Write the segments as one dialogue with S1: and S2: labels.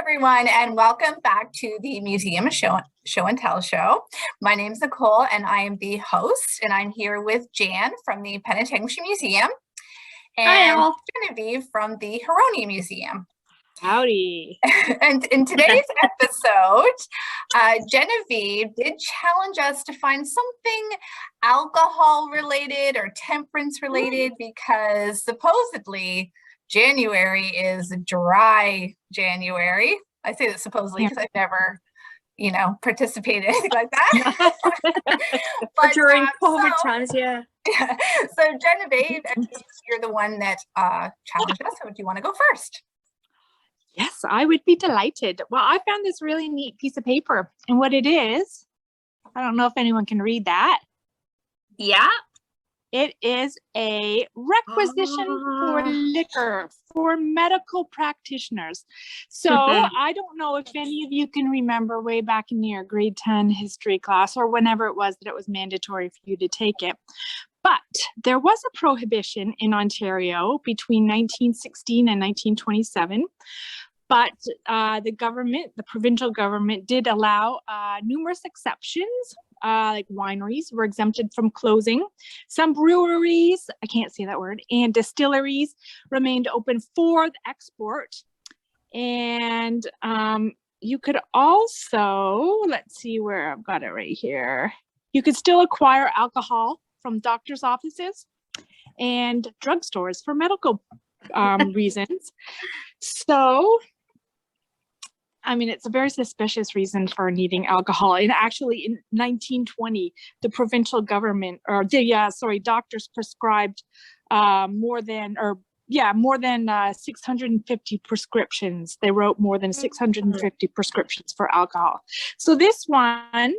S1: everyone, and welcome back to the Museum Show and Tell show. My name is Nicole, and I am the host, and I'm here with Jan from the Penetanguishene Museum and Genevieve from the Huronia Museum.
S2: Howdy.
S1: And in today's episode, Genevieve did challenge us to find something alcohol related or temperance related because supposedly January is dry January. I say that supposedly because I've never, participated in anything like that.
S2: But during COVID times, yeah.
S1: So Genevieve, you're the one that challenged us. So do you want to go first?
S2: Yes, I would be delighted. Well, I found this really neat piece of paper, and what it is, I don't know if anyone can read that.
S1: Yeah.
S2: It is a requisition for liquor for medical practitioners. So I don't know if any of you can remember way back in your grade 10 history class or whenever it was that it was mandatory for you to take it. But there was a prohibition in Ontario between 1916 and 1927. But the provincial government did allow numerous exceptions. Like wineries were exempted from closing. Some breweries, I can't say that word, and distilleries remained open for the export. And you could also, let's see where I've got it right here. You could still acquire alcohol from doctors' offices and drugstores for medical reasons. So, I mean, it's a very suspicious reason for needing alcohol. And actually, in 1920, the provincial government, doctors prescribed more than 650 prescriptions. They wrote more than 650 prescriptions for alcohol. So this one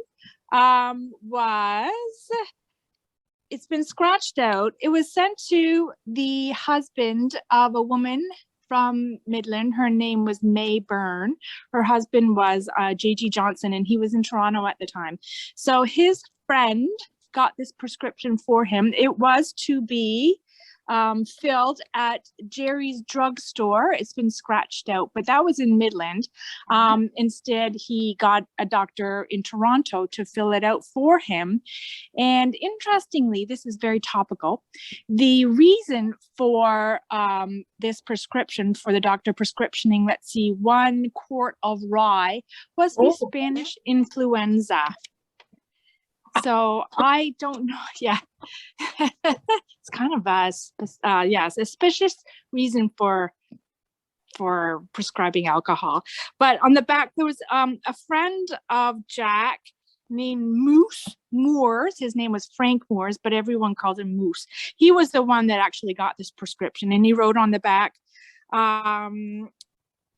S2: it's been scratched out. It was sent to the husband of a woman from Midland. Her name was May Byrne. Her husband was J.G. Johnson, and he was in Toronto at the time. So his friend got this prescription for him. It was to be filled at Jerry's drugstore. It's been scratched out, but that was in Midland. Instead, he got a doctor in Toronto to fill it out for him. And interestingly, this is very topical. The reason for this prescription, for the doctor prescriptioning, 1 quart of rye, was the Spanish influenza. So I don't know. Yeah, it's kind of a suspicious reason for prescribing alcohol. But on the back, there was a friend of Jack named Moose Moores. His name was Frank Moores, but everyone called him Moose. He was the one that actually got this prescription, and he wrote on the back,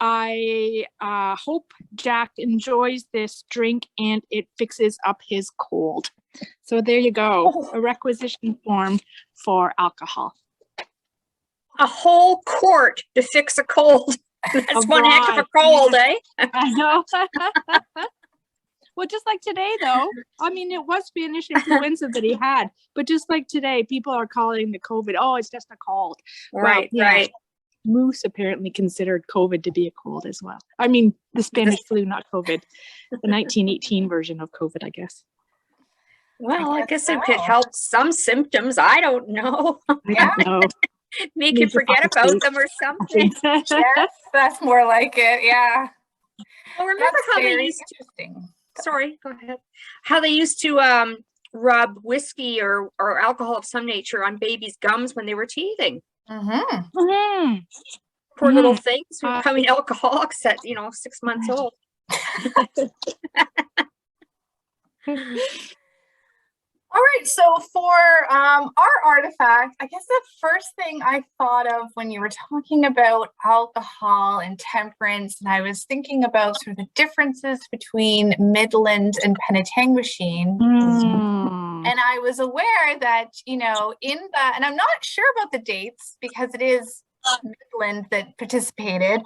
S2: I hope Jack enjoys this drink and it fixes up his cold. So there you go, a requisition form for alcohol.
S3: A whole quart to fix a cold. That's one heck of a cold, eh?
S2: I know. Well, just like today, though, I mean, it was Spanish influenza that he had, but just like today, people are calling the COVID, it's just a cold.
S3: Right, right.
S2: Moose apparently considered COVID to be a cold as well. I mean, the Spanish flu, not COVID. The 1918 version of COVID, I guess.
S3: Well, I guess it could help some symptoms. I don't know.
S2: Yeah.
S3: Make you forget about them or something.
S1: Yes, that's more like it. Yeah.
S3: Well, remember how they used to, sorry, go ahead. How they used to rub whiskey or alcohol of some nature on babies' gums when they were teething. Poor little things who are becoming alcoholics at 6 months old.
S1: All right, so for our artifact, I guess the first thing I thought of when you were talking about alcohol and temperance, and I was thinking about sort of the differences between Midland and Penetanguishene. And I was aware that, and I'm not sure about the dates because it is Midland that participated,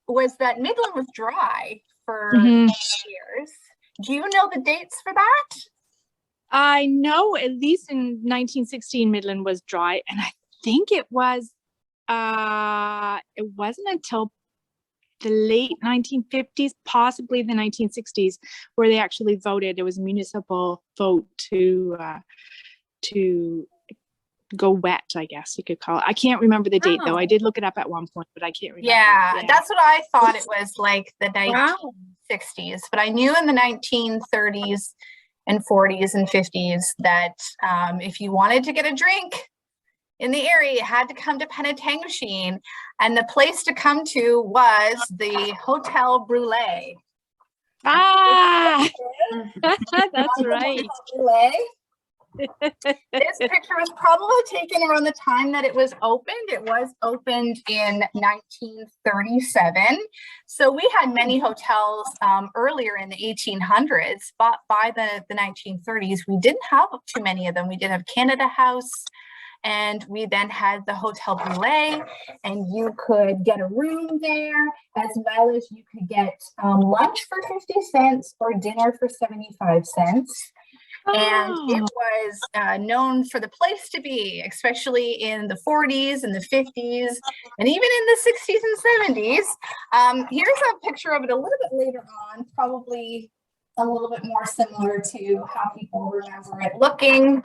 S1: was that Midland was dry for years. Do you know the dates for that?
S2: I know at least in 1916 Midland was dry, and I think it wasn't until the late 1950s, possibly the 1960s, where they actually voted. It was a municipal vote to go wet, I guess you could call it. I can't remember the date though. I did look it up at one point, but I can't remember.
S1: Yeah, that's what I thought it was, like the
S3: Wow.
S1: 1960s. But I knew in the 1930s and 40s and 50s that if you wanted to get a drink in the area, you had to come to Penetanguishene, and the place to come to was the Hotel Brûlée.
S2: Ah, that's right.
S1: This picture was probably taken around the time that it was opened. It was opened in 1937. So we had many hotels earlier in the 1800s, but by the 1930s, we didn't have too many of them. We did have Canada House, and we then had the Hotel Brûlée, and you could get a room there, as well as you could get lunch for 50 cents or dinner for 75 cents. And it was known for the place to be, especially in the 40s and the 50s, and even in the 60s and 70s. Here's a picture of it a little bit later on, probably a little bit more similar to how people remember it looking.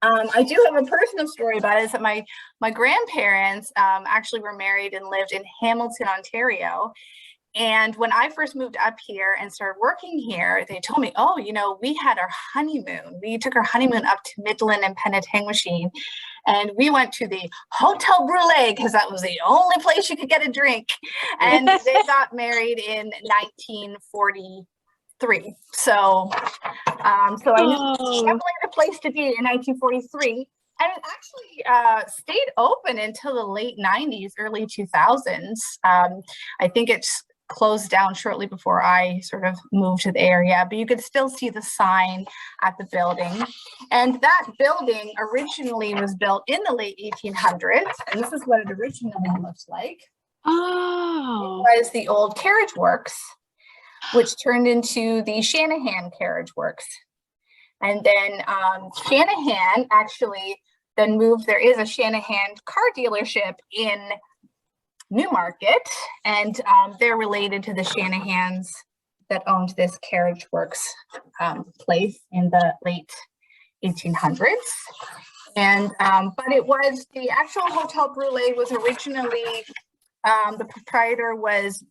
S1: I do have a personal story about it, is that my grandparents actually were married and lived in Hamilton, Ontario. And when I first moved up here and started working here, they told me, oh, you know, we had our honeymoon. We took our honeymoon up to Midland and Penetanguishene, and we went to the Hotel Brûlée because that was the only place you could get a drink. And they got married in 1943. So, I knew it was definitely the place to be in 1943. And it actually stayed open until the late 90s, early 2000s. I think it's closed down shortly before I sort of moved to the area, but you could still see the sign at the building. And that building originally was built in the late 1800s, and this is what it originally looked like.
S2: Oh.
S1: It was the old carriage works, which turned into the Shanahan Carriage Works. And then Shanahan actually then moved. There is a Shanahan car dealership in Newmarket, and they're related to the Shanahans that owned this Carriage Works place in the late 1800s. And but it was the actual Hotel Brûlée was originally the proprietor was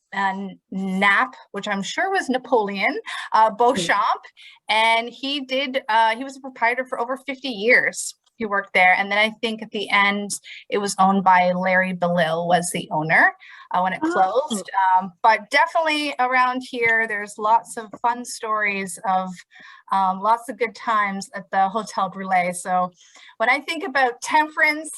S1: Nap, which I'm sure was Napoleon Beauchamp, and he was a proprietor for over 50 years. He worked there, and then I think at the end it was owned by Larry Belil was the owner when it closed. But definitely around here, there's lots of fun stories of lots of good times at the Hotel Brûlée. So when I think about Temperance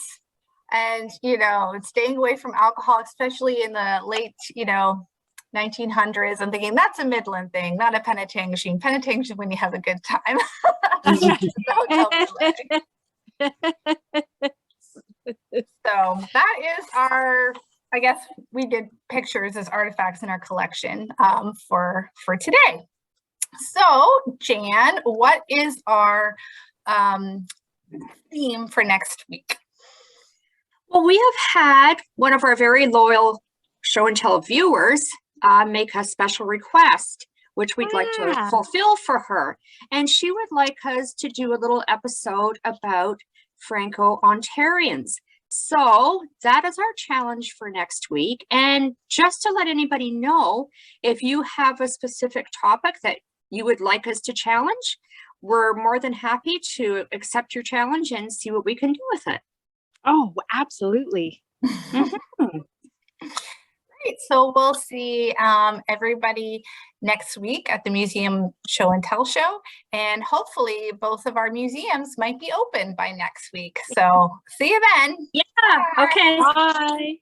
S1: and, you know, staying away from alcohol, especially in the late, 1900s, I'm thinking that's a Midland thing, not a Penetanguishene. Penetanguishene when you have a good time. So that is our, I guess we did pictures as artifacts in our collection for today. So Jan, what is our theme for next week?
S3: Well, we have had one of our very loyal show and tell viewers make a special request, which we'd like to fulfill for her. And she would like us to do a little episode about Franco-Ontarians. So that is our challenge for next week. And just to let anybody know, if you have a specific topic that you would like us to challenge, we're more than happy to accept your challenge and see what we can do with it.
S2: Oh, absolutely.
S1: Great. So we'll see everybody next week at the museum show and tell show, and hopefully both of our museums might be open by next week. So see you then.
S3: Yeah. Okay.
S2: Bye.